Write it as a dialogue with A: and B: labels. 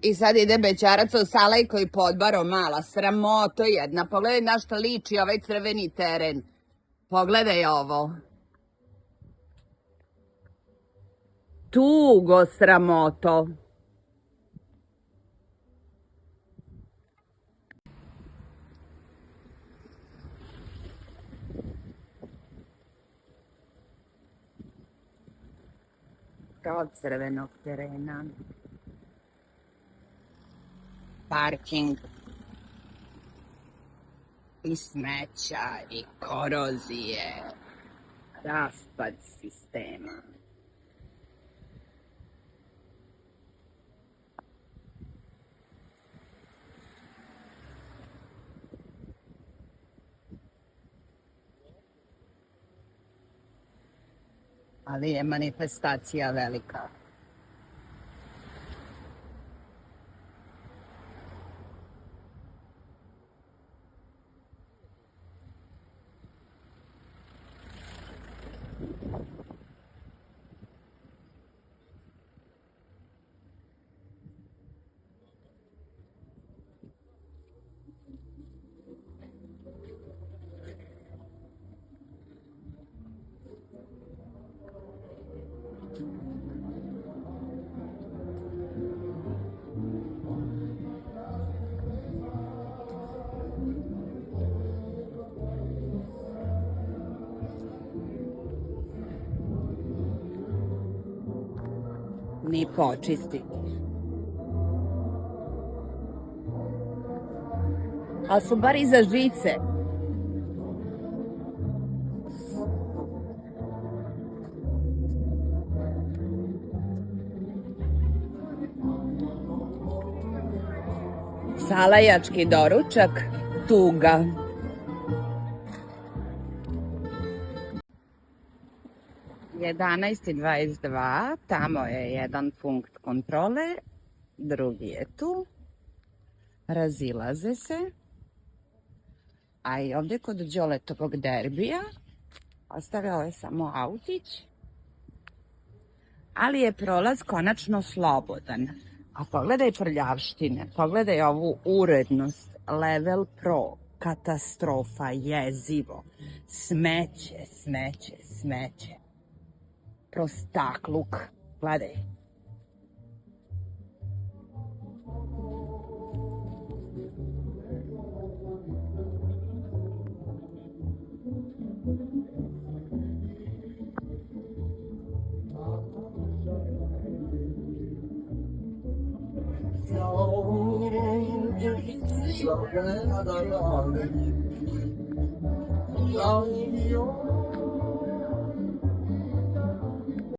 A: I sad ide bećarac u Salajko i podbaro mala. Sramoto jedna. Pogledaj na što liči ovaj crveni teren. Pogledaj ovo. Tugo sramoto. Od crvenog terena. Parking. I smeća i korozije. Raspad sistema. Ali je manifestacija velika. Ni počistiti. Ali su bar iza žice. Salajački doručak, tuga. Jedanaest i 22, tamo je jedan punkt kontrole, drugi je tu, razilaze se, a i ovdje kod Đoletovog derbija ostavio je samo autić, ali je prolaz konačno slobodan. A pogledaj prljavštine, pogledaj ovu urednost, level pro, katastrofa, jezivo, smeće, smeće, smeće. Prostakluk, gledaj.